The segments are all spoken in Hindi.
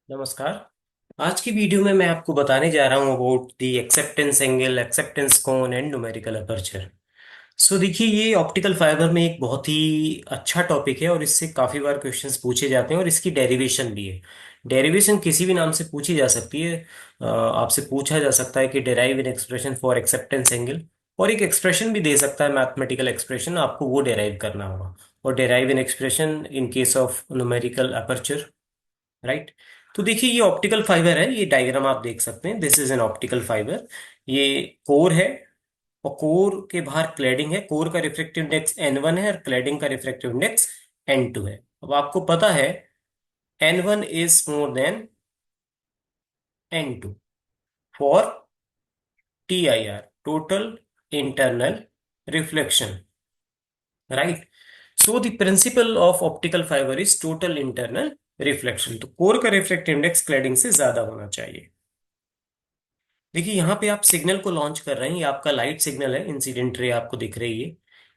नमस्कार। आज की वीडियो में मैं आपको बताने जा रहा हूँ about the acceptance angle, acceptance cone and numerical aperture. So देखिए, ये ऑप्टिकल फाइबर में एक बहुत ही अच्छा टॉपिक है और इससे काफी बार क्वेश्चंस पूछे जाते हैं और इसकी डेरिवेशन भी है। डेरिवेशन किसी भी नाम से पूछी जा सकती है। आपसे पूछा जा सकता है कि derive an expression for acceptance angle, और एक एक्सप्रेशन भी दे सकता है, मैथमेटिकल एक्सप्रेशन, आपको वो डेराइव करना होगा। और derive an expression in case of numerical aperture, right. तो देखिए, ये ऑप्टिकल फाइबर है, ये डायग्राम आप देख सकते हैं, this is an optical fibre. ये कोर है, और कोर के बाहर क्लैडिंग है। कोर का रिफ्रैक्टिव इंडेक्स N1 है और क्लैडिंग का रिफ्रैक्टिव इंडेक्स N2 है। अब आपको पता है N1 is more then N2 for TIR, total internal reflection, right. So the principle of optical fibre is total internal reflection. तो कोर का रिफ्रैक्टिव इंडेक्स क्लैडिंग से ज्यादा होना चाहिए। देखिए, यहाँ पे आप सिग्नल को लॉन्च कर रहे हैं, ये आपका लाइट सिग्नल है, इंसिडेंट रे आपको दिख रही है।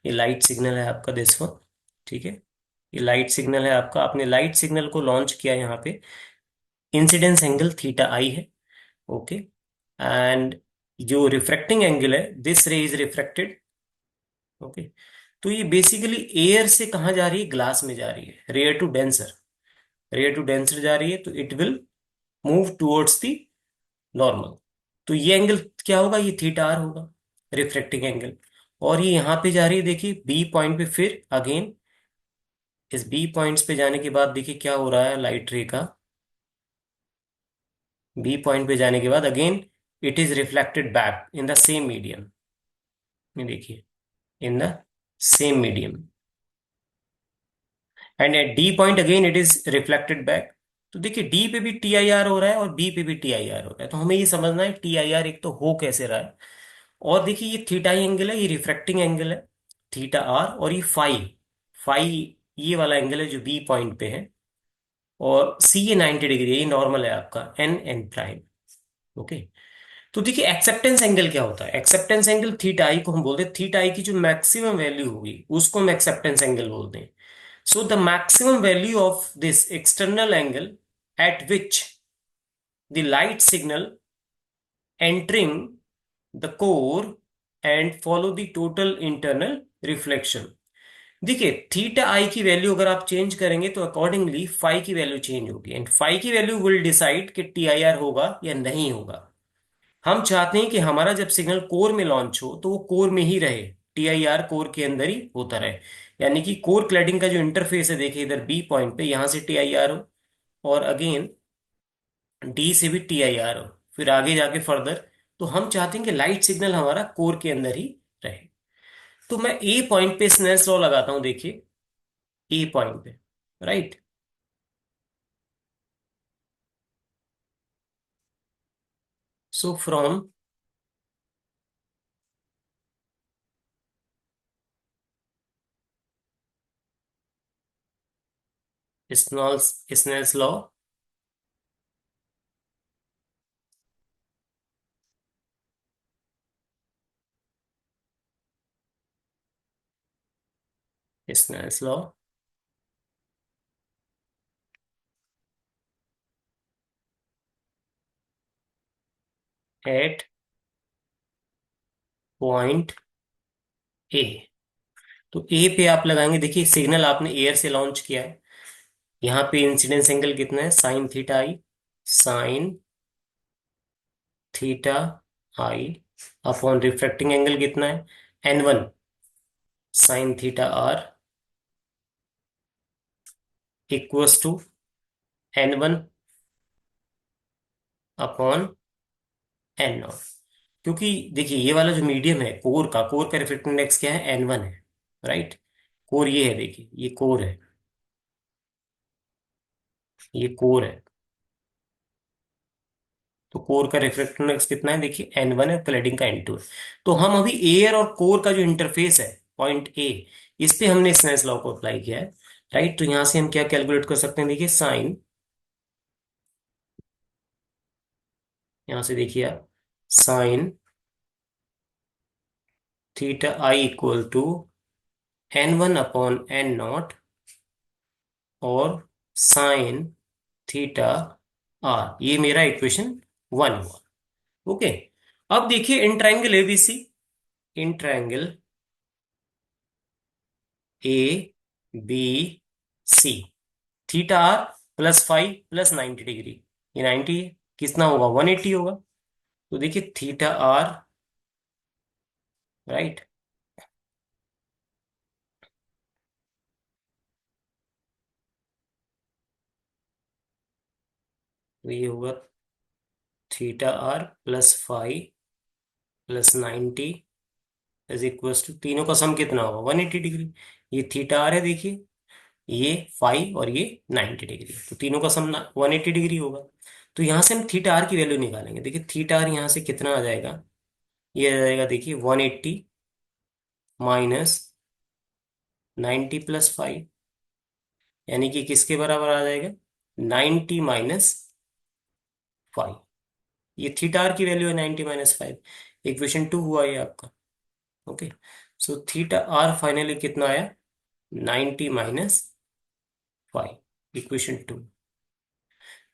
ये लाइट सिग्नल है आपका, दिस वन, ठीक है। ये लाइट सिग्नल है आपका, आपने लाइट सिग्नल को लॉन्च किया यहाँ पे। इंसिडेंस एंगल थीटा आई है, ओके। एंड जो रिफ्रैक्टिंग एंगल है, दिस रे इज रिफ्रैक्टेड, ओके। तो ये बेसिकली एयर से कहाँ जा रही है, ग्लास में जा रही है, rare to denser. Rare to denser जा रही है, तो it will move towards the normal. तो ये एंगल क्या होगा, ये थीटा आर होगा, रिफ्रैक्टिंग एंगल। और ये यहां पे जा रही है, देखिए बी पॉइंट पे, फिर अगेन इस बी पॉइंट्स पे जाने के बाद देखिए क्या हो रहा है लाइट रे का। बी पॉइंट पे जाने के बाद again it is reflected back in the same medium. ये देखिए, in the same medium, and at D point again it is reflected back. तो देखिए, डी पे भी टी आई आर हो रहा है और बी पे भी टी आई आर हो रहा है, तो हमें ये समझना है टी आई आर एक तो हो कैसे रहा है। और देखिए, ये थीटा एंगल है, ये रिफ्रैक्टिंग एंगल है, थीटा आर। और ये फाई, फाई ये वाला एंगल है जो बी पॉइंट पे है। और सी ये 90 डिग्री है, ये नॉर्मल है आपका एन एन प्राइम, ओके। तो देखिए, एक्सेप्टेंस एंगल क्या होता है। एक्सेप्टेंस एंगल थीटा आई को हम बोलते हैं, थीटा आई की जो मैक्सिमम वैल्यू होगी उसको हम एक्सेप्टेंस एंगल बोलते हैं। So the maximum value of this external angle eight which the light signal entering the core and follow the total internal reflection। देखिए, थीटा आई की वैल्यू अगर आप चेंज करेंगे तो अकॉर्डिंगली फाई की वैल्यू चेंज होगी, एंड फाई की वैल्यू विल डिसाइड कि टी आई आर होगा या नहीं होगा। हम चाहते हैं कि हमारा जब सिग्नल कोर में लॉन्च हो तो वो कोर में ही रहे, टी आई आर कोर के अंदर ही होता रहे। यानी कि कोर क्लैडिंग का जो इंटरफेस है, देखिए इधर बी पॉइंट पे यहां से टी आई आर हो, और अगेन डी से भी टी आई आर हो, फिर आगे जाके फर्दर। तो हम चाहते हैं कि लाइट सिग्नल हमारा कोर के अंदर ही रहे। तो मैं ए पॉइंट पे स्नेल्स लॉ लगाता हूं, देखिए ए पॉइंट पे, right. So from Snell's Snell's law, Snell's law at point A. तो ए पे आप लगाएंगे, देखिए सिग्नल आपने एयर से लॉन्च किया है। यहाँ पे इंसिडेंस एंगल कितना है, sine theta i, sine theta i upon refracting angle कितना है, N1 sine theta r equals to N1 upon N0। क्योंकि देखिए, ये वाला जो मीडियम है कोर का रिफ्रैक्टिव इंडेक्स क्या है, N1 है, राइट। कोर ये है, देखिए ये कोर है, ये कोर है। तो कोर का रिफ्रैक्टिव इंडेक्स कितना है, देखिए N1 है, क्लैडिंग का N2 है। तो हम अभी एयर और कोर का जो इंटरफेस है, पॉइंट ए, इस पे हमने स्नेल्स लॉ को अप्लाई किया है, राइट। तो यहां से हम क्या कैलकुलेट कर सकते हैं, देखिए साइन, यहां से देखिए आप, sine theta I equal to N1 upon N0, और साइन थीटा आर, ये मेरा इक्वेशन वन हुआ। ओके। अब देखिए in triangle ABC, in triangle A B C, theta R plus five plus 90 degree, ये 90 है, कितना होगा 180 होगा। तो देखिए थीटा आर, राइट, तो ये होगा theta R plus five plus 90 is equal to, तीनों का सम कितना होगा 180 डिग्री। ये थीटा आर है देखिए, ये फाइव और ये 90 डिग्री, तो तीनों का सम 180 डिग्री होगा। तो यहां से हम थीटा आर की वैल्यू निकालेंगे। देखिए थीटा आर यहां से कितना आ जाएगा, ये आ जाएगा देखिए 180 माइनस 90 प्लस फाइव, यानी कि किसके बराबर आ जाएगा 90 माइनस फाइव। ये थीटा आर की वैल्यू है 90 माइनस फाइव, इक्वेशन टू हुआ ये आपका। Okay. So theta R finally कितना आया 90 माइनस फाइव, इक्वेशन टू।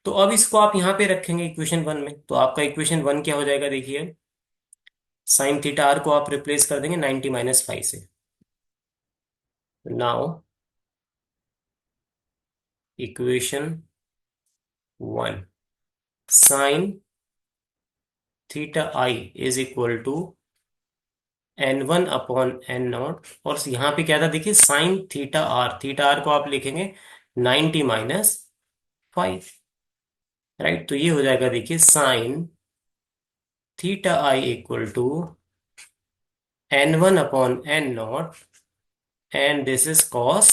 तो अब इसको आप यहां पे रखेंगे इक्वेशन वन में, तो आपका इक्वेशन वन क्या हो जाएगा देखिए, साइन थीटा आर को आप रिप्लेस कर देंगे 90 माइनस फाइव से। Now equation one, sine theta I is equal to n1 upon N naught, और यहाँ पे क्या था देखिए sine theta R, theta R को आप लिखेंगे 90 माइनस फाइव, राइट। तो ये हो जाएगा देखिए sine theta I equal to n1 upon N naught, and this is cos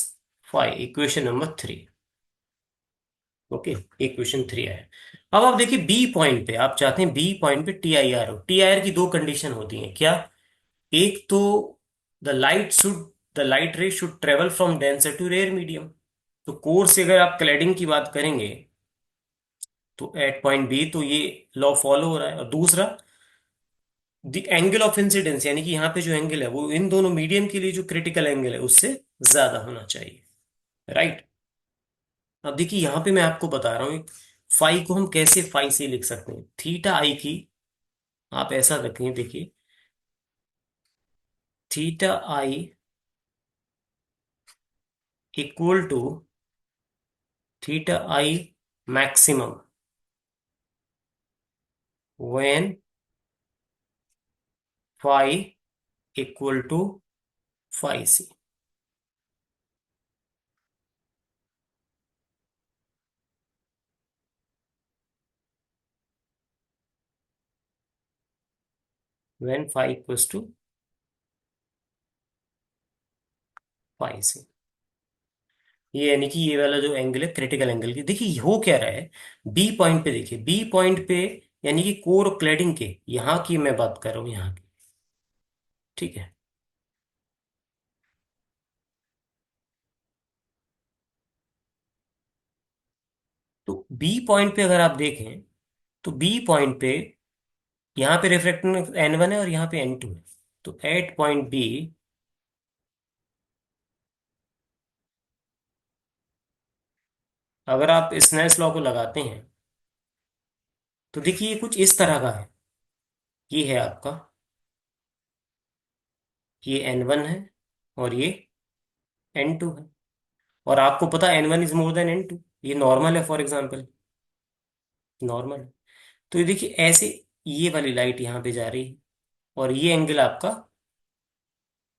five, equation number three. Okay, equation three है। अब आप देखिए बी पॉइंट पे, आप चाहते हैं बी पॉइंट पे टी आई आर हो। टी आई आर की दो कंडीशन होती हैं क्या, एक तो the light should, the light ray should travel from denser to rare medium. तो कोर से अगर आप क्लैडिंग की बात करेंगे तो एट पॉइंट बी तो ये लॉ फॉलो हो रहा है। और दूसरा द एंगल ऑफ इंसिडेंस, यानी कि यहाँ पे जो एंगल है वो इन दोनों मीडियम के लिए जो क्रिटिकल एंगल है उससे ज्यादा होना चाहिए, राइट। अब देखिए यहाँ पे मैं आपको बता रहा हूँ फाई को हम कैसे फाई से लिख सकते हैं। थीटा आई की आप ऐसा रखें देखिए, theta I equal to theta i maximum when phi equal to phi C. When phi equals to phi c, ये यानी कि ये वाला जो एंगल है क्रिटिकल एंगल की, देखिए हो क्या रहा है बी पॉइंट पे, देखिए बी पॉइंट पे यानी कि कोर क्लैडिंग के यहाँ की मैं बात कर रहा हूँ, यहाँ की, ठीक है। तो बी पॉइंट पे अगर आप देखें तो बी पॉइंट पे यहाँ पे रिफ्रैक्टिव एन वन है और यहाँ पे एन टू है। तो एट पॉइंट बी अगर आप स्नेल्स लॉ को लगाते हैं तो देखिए ये कुछ इस तरह का है, ये है आपका, ये एन वन है और ये एन टू है, और आपको पता N one is more than N two, ये नॉर्मल है फॉर एग्जाम्पल, नॉर्मल है। तो ये देखिए ऐसे ये वाली लाइट यहाँ पे जा रही है और ये एंगल आपका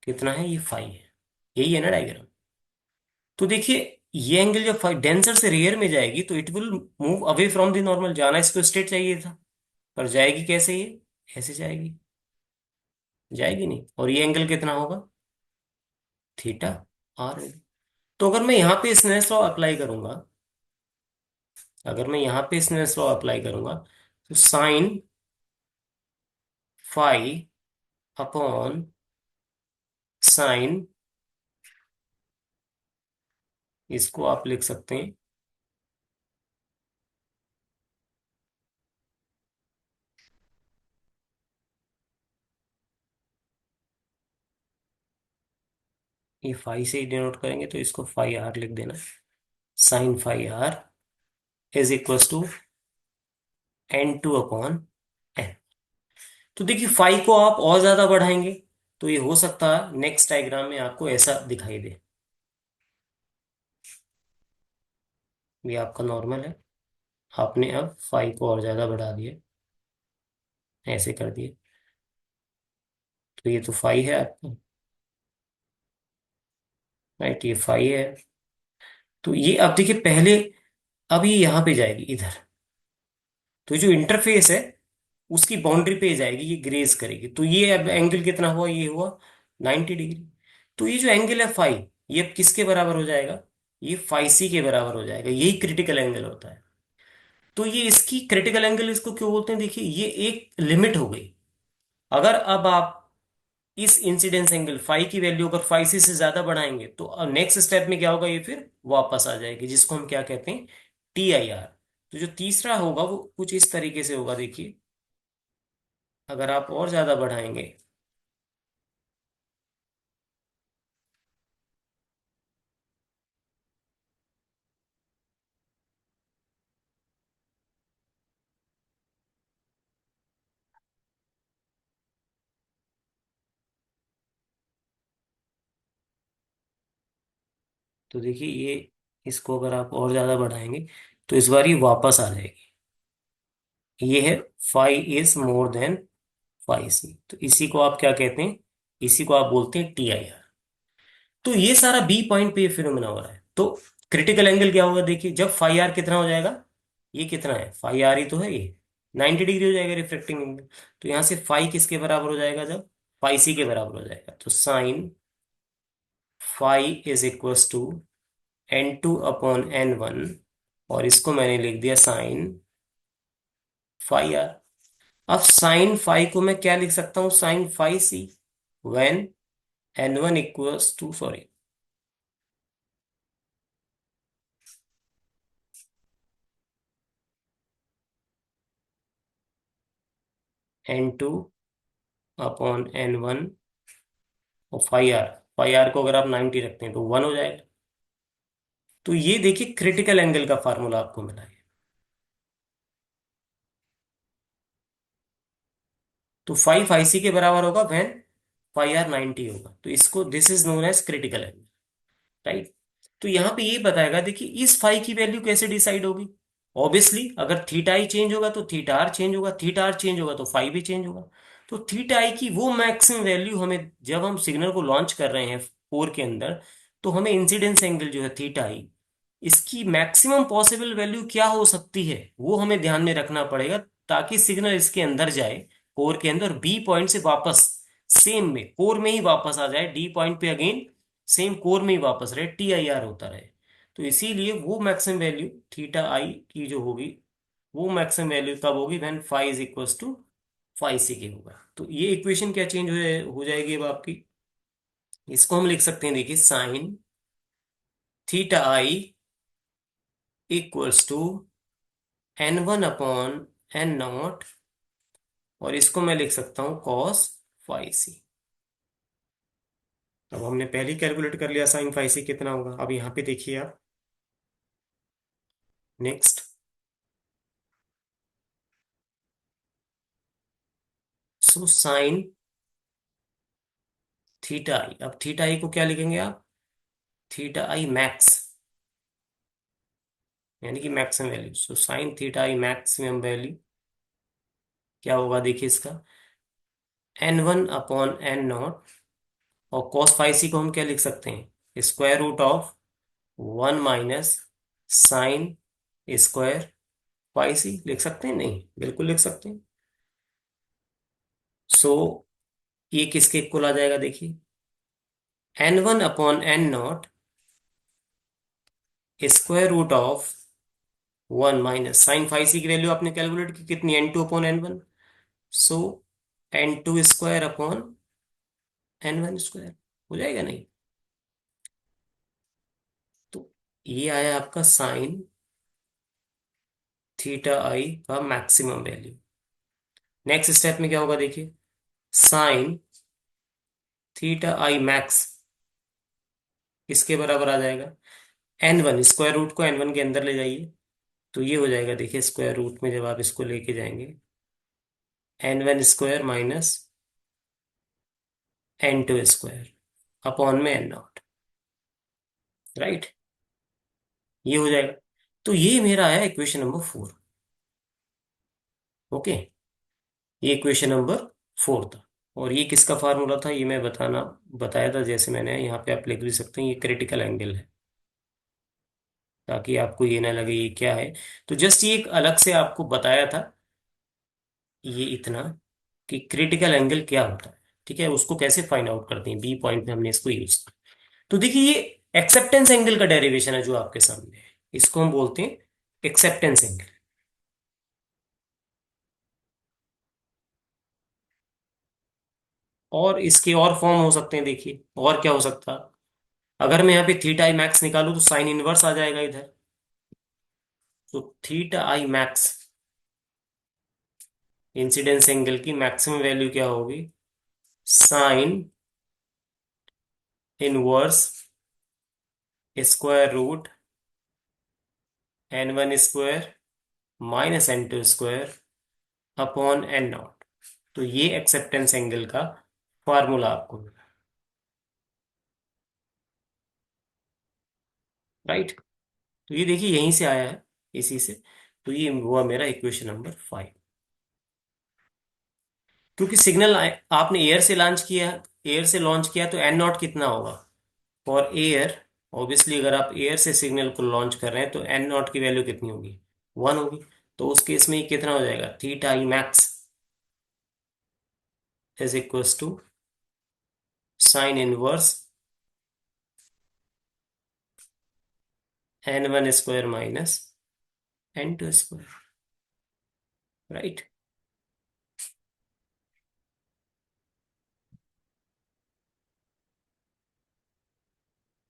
कितना है, ये फाई है, यही है ना डायग्राम। तो देखिए ये एंगल जब डेंसर से रेयर में जाएगी तो it will move away from the normal, जाना इसको स्ट्रेट चाहिए था, पर जाएगी कैसे ये, ऐसे जाएगी, जाएगी नहीं। और ये एंगल कितना होगा थीटा आर। तो अगर मैं यहाँ पे स्नेल्स लॉ अप्लाई करूंगा, अगर मैं यहाँ पे स्नेल्स लॉ अप्लाई करूंगा तो साइन फाई अपॉन साइन, इसको आप लिख सकते हैं ये फाई से ही डिनोट करेंगे, तो इसको फाई आर लिख देना, sine phi R is equal to N2/n। तो देखिए फाई को आप और ज्यादा बढ़ाएंगे तो ये हो सकता है नेक्स्ट डायग्राम में आपको ऐसा दिखाई दे। ये आपका नॉर्मल है, आपने अब फाई को और ज्यादा बढ़ा दिया, ऐसे कर दिए, तो ये तो फाई है आपका, राइट, ये फाई है। तो ये अब देखिए पहले, अब ये यहाँ पे जाएगी इधर, तो जो इंटरफेस है उसकी बाउंड्री पे जाएगी, ये ग्रेज करेगी, तो ये अब एंगल कितना हुआ, ये हुआ 90 डिग्री। तो ये जो एंगल है फाई, ये अब किसके बराबर हो जाएगा, ये फाई सी के बराबर हो जाएगा, यही क्रिटिकल एंगल होता है। तो ये इसकी क्रिटिकल एंगल इसको क्यों बोलते हैं, देखिए ये एक लिमिट हो गई। अगर अब आप इस इंसिडेंस एंगल फाई की वैल्यू अगर फाई सी से ज्यादा बढ़ाएंगे तो नेक्स्ट स्टेप में क्या होगा, ये फिर वापस आ जाएगी, जिसको हम क्या कहते हैं, TIR। तो जो तीसरा होगा वो कुछ इस तरीके से होगा, देखिए अगर आप और ज्यादा बढ़ाएंगे, तो देखिए ये, इसको अगर आप और ज्यादा बढ़ाएंगे तो इस बार ये वापस आ जाएगी। ये है phi is more than phi c, तो इसी को आप क्या कहते हैं, इसी को आप बोलते हैं TIR। तो ये सारा बी पॉइंट पे ये फिनोमेना हो रहा है। तो क्रिटिकल एंगल क्या होगा, देखिए जब फाई आर कितना हो जाएगा, ये कितना है, फाई आर ही तो है ये, 90 डिग्री हो जाएगा रिफ्लेक्टिंग एंगल। तो यहां से फाई किसके बराबर हो जाएगा, जब फाई सी के बराबर हो जाएगा, तो sine phi is equal to N2/n1, और इसको मैंने लिख दिया साइन फाई आर। अब साइन फाई को मैं क्या लिख सकता हूं, sine phi C, when N1 equals to, sorry, N2/n1, और फाई आर को अगर आप 90 रखते हैं तो 1 हो जाएगा। तो ये देखिए क्रिटिकल एंगल का फार्मूला आपको मिला है। तो फाई सी के बराबर होगा व्हेन फाई आर 90 होगा, तो इसको this is known as critical angle, right. तो यहां पे ये बताएगा, देखिए इस फाई की वैल्यू कैसे डिसाइड होगी। ऑब्वियसली अगर थीटा आई चेंज होगा तो थीटा आर चेंज होगा, थीटा आर चेंज होगा तो फाई भी चेंज होगा। तो थीटा आई की वो मैक्सिमम वैल्यू हमें, जब हम सिग्नल को लॉन्च कर रहे हैं कोर के अंदर, तो हमें इंसिडेंस एंगल जो है थीटा आई, इसकी मैक्सिमम पॉसिबल वैल्यू क्या हो सकती है वो हमें ध्यान में रखना पड़ेगा, ताकि सिग्नल इसके अंदर जाए, कोर के अंदर, बी पॉइंट से वापस सेम में कोर में ही वापस आ जाए, डी पॉइंट पे अगेन सेम कोर में ही वापस रहे, TIR होता रहे। तो इसीलिए वो मैक्सिमम वैल्यू थीटा आई की जो होगी, वो मैक्सिमम वैल्यू कब होगी, when phi is equals to phi c के होगा। तो ये इक्वेशन क्या चेंज हो जाएगी अब आपकी, इसको हम लिख सकते हैं, देखिए sine theta I equals to N1/n0, और इसको मैं लिख सकता हूं कॉस फाई सी। अब हमने पहले ही कैलकुलेट कर लिया साइन फाई सी कितना होगा, अब यहाँ पे देखिए आप, नेक्स्ट, सो साइन थीटा आई, अब थीटा आई को क्या लिखेंगे आप, थीटा आई मैक्स, यानी कि maximum value, so sine theta i maximum value क्या होगा, देखिए इसका N1/n0, और कॉस फाई सी को हम क्या लिख सकते हैं, square root of 1 - sine square phi c, लिख सकते हैं, नहीं बिल्कुल लिख सकते हैं। सो ये किसके इक्वल आ जाएगा, देखिए N1/n0 square root of 1 - sine phi c की वैल्यू आपने कैलकुलेट की कितनी, N2/n1, सो N2 स्क्वायर/n1 हो जाएगा, नहीं। तो ये आया आपका साइन थीटा आई का मैक्सिमम वैल्यू। नेक्स्ट स्टेप में क्या होगा, देखिए साइन थीटा आई मैक्स किसके बराबर आ जाएगा, N1, स्क्वायर रूट को N1 के अंदर ले जाइए, तो ये हो जाएगा, देखिए स्क्वायर रूट में जब आप इसको लेके जाएंगे, n1 square minus n2 square upon में n0। राइट, ये हो जाएगा। तो ये मेरा है इक्वेशन नंबर 4। ओके, ये इक्वेशन नंबर 4 था। और ये किसका फार्मूला था, ये मैं बताया था, जैसे मैंने यहाँ पे आप लिख भी सकते हैं, ये क्रिटिकल एंगल है, ताकि आपको ये ना लगे ये क्या है। तो जस्ट ये एक अलग से आपको बताया था, ये इतना, कि क्रिटिकल एंगल क्या होता है। ठीक है, उसको कैसे फाइंड आउट करते हैं, बी पॉइंट में हमने इसको यूज किया। तो देखिए, ये एक्सेप्टेंस एंगल का डेरिवेशन है जो आपके सामने है, इसको हम बोलते हैं एक्सेप्टेंस एंगल। और इसके और फॉर्म हो सकते हैं, देखिए और क्या हो सकता है। अगर मैं यहाँ पे थीटा आई मैक्स निकालूं तो साइन इनवर्स आ जाएगा इधर। तो theta I max, incidence angle की मैक्सिमम वैल्यू क्या होगी, sine inverse square root n1 square minus n2 square upon n0। तो ये एक्सेप्टेंस एंगल का फॉर्मूला आपको मिला। राइट, तो ये देखिए यहीं से आया है, इसी से। तो ये हुआ मेरा इक्वेशन नंबर 5। क्योंकि सिग्नल आपने एयर से लॉन्च किया, तो n0 कितना होगा फॉर एयर। ऑब्वियसली अगर आप एयर से सिग्नल को लॉन्च कर रहे हैं तो n0 की वैल्यू कितनी होगी, 1 होगी। तो उस केस में ये कितना हो जाएगा, theta I max is equals to sine inverse n1 square minus n2 square. Right,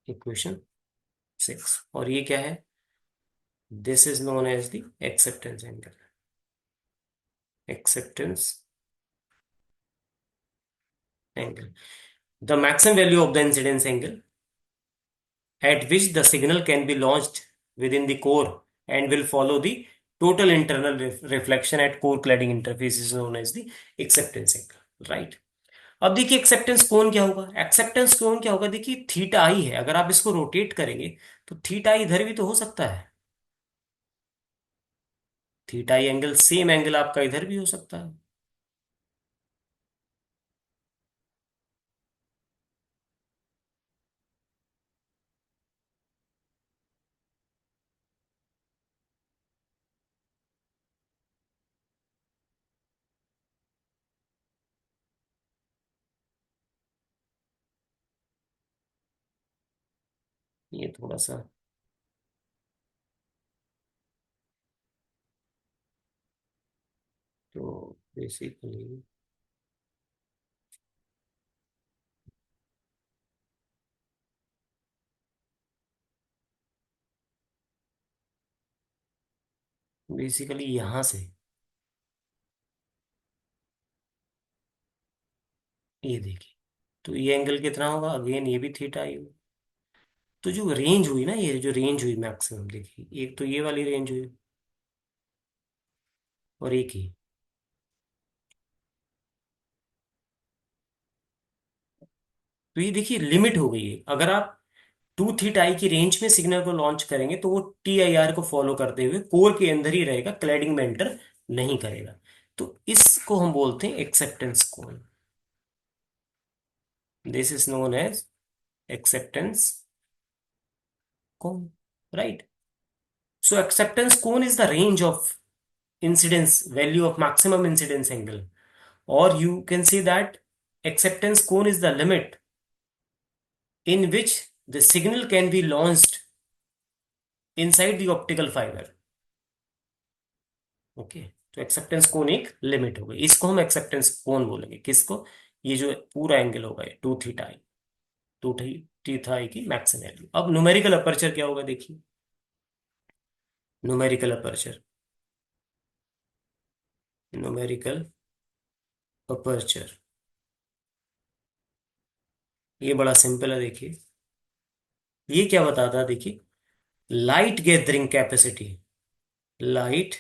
equation 6। और ये क्या है, this is known as the acceptance angle. Acceptance angle, the maximum value of the incidence angle at which the signal can be launched within the core and will follow the total internal reflection at core cladding interface is known as the acceptance angle। Right, अब देखिए एक्सेप्टेंस कोण क्या होगा, एक्सेप्टेंस कोण क्या होगा, देखिए थीटा आई है, अगर आप इसको रोटेट करेंगे तो थीटा आई इधर भी तो हो सकता है। थीटा आई एंगल, सेम एंगल आपका इधर भी हो सकता है। ये थोड़ा सा, तो बेसिकली, यहां से ये देखिए, तो ये एंगल कितना होगा, अगेन ये भी थीटा आई होगा। तो जो रेंज हुई ना, ये जो रेंज हुई मैक्सिमम, देखिए एक तो ये वाली रेंज हुई, और एक ही। तो ये देखिए लिमिट हो गई है, अगर आप 2 थीटा आई की रेंज में सिग्नल को लॉन्च करेंगे तो वो TIR को फॉलो करते हुए कोर के अंदर ही रहेगा, क्लैडिंग में एंटर नहीं करेगा। तो इसको हम बोलते हैं acceptance cone. This is known as acceptance cone. Right, so acceptance cone is the range of incidence value of maximum incidence angle, or you can say that acceptance cone is the limit in which the signal can be launched inside the optical fiber। Okay, तो एक्सेप्टेंस कोन एक लिमिट हो गई, इसको हम एक्सेप्टेंस कोन बोलेंगे, किसको, ये जो पूरा एंगल होगा ये 2 थीटा आई, 2 थीटा आई की मैक्सिमम वैल्यू। अब न्यूमेरिकल अपर्चर क्या होगा, देखिए न्यूमेरिकल अपर्चर, न्यूमेरिकल अपर्चर ये बड़ा सिंपल है। देखिए ये क्या बताता है, देखिए light gathering capacity light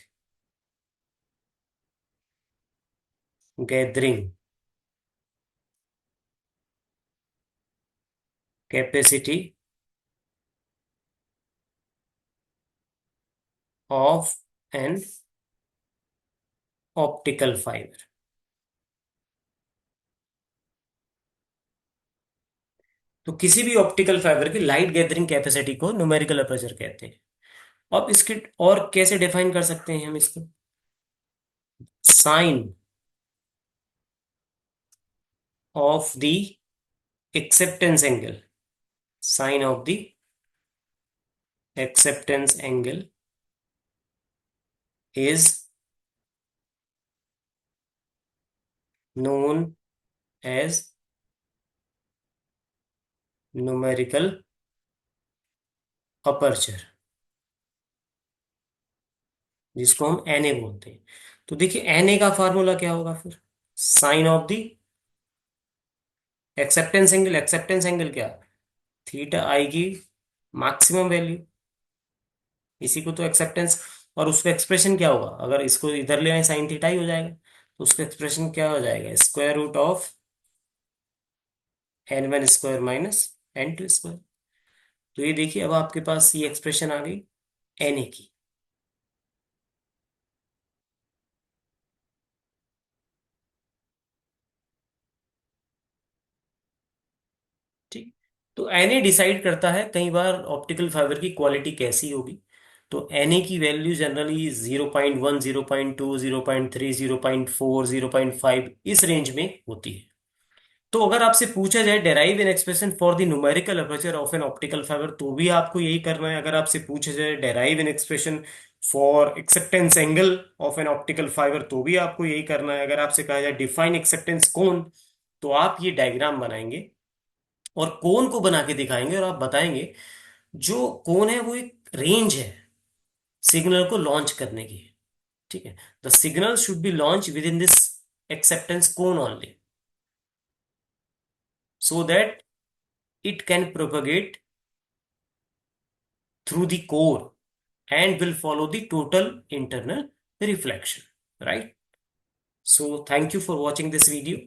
gathering capacity of an optical fibre. तो किसी भी ऑप्टिकल फाइबर की लाइट गैदरिंग कैपेसिटी को न्यूमेरिकल अपर्चर कहते हैं। अब इसके और कैसे डिफाइन कर सकते हैं हम इसको? Sine of the acceptance angle, sine of the acceptance angle is known as numerical aperture, जिसको हम एनए बोलते हैं। तो देखिए एनए का फार्मूला क्या होगा फिर? Sine of the acceptance angle, acceptance angle क्या? थीटा आई की मैक्सिमम वैल्यू, इसी को तो एक्सेप्टेंस। और उसका एक्सप्रेशन क्या होगा? अगर इसको इधर ले आए साइन थीटा ही हो जाएगा। तो उसका एक्सप्रेशन क्या हो जाएगा? Square root of n1 square minus n2 square. तो ये देखिए अब आपके पास ये एक्सप्रेशन आ गई na की। ठीक। तो Na डिसाइड करता है कई बार ऑप्टिकल फाइबर की क्वालिटी कैसी होगी। तो Na की वैल्यू जनरली 0.1, 0.2, 0.3, 0.4, 0.5 इस रेंज में होती है। तो अगर आपसे पूछा जाए derive an expression for the numerical aperture of an optical fibre, तो भी आपको यही करना है। अगर आपसे पूछा जाए derive an expression for acceptance angle of an optical fibre, तो भी आपको यही करना है। अगर आपसे कहा जाए डिफाइन एक्सेप्टेंस कोन, तो आप ये डायग्राम बनाएंगे और कोन को बना के दिखाएंगे और आप बताएंगे जो कोन है वो एक रेंज है सिग्नल को लॉन्च करने की। ठीक है। The signal should be launch with in this acceptance cone only, so that it can propagate through the core and will follow the total internal reflection, right? So thank you for watching this video.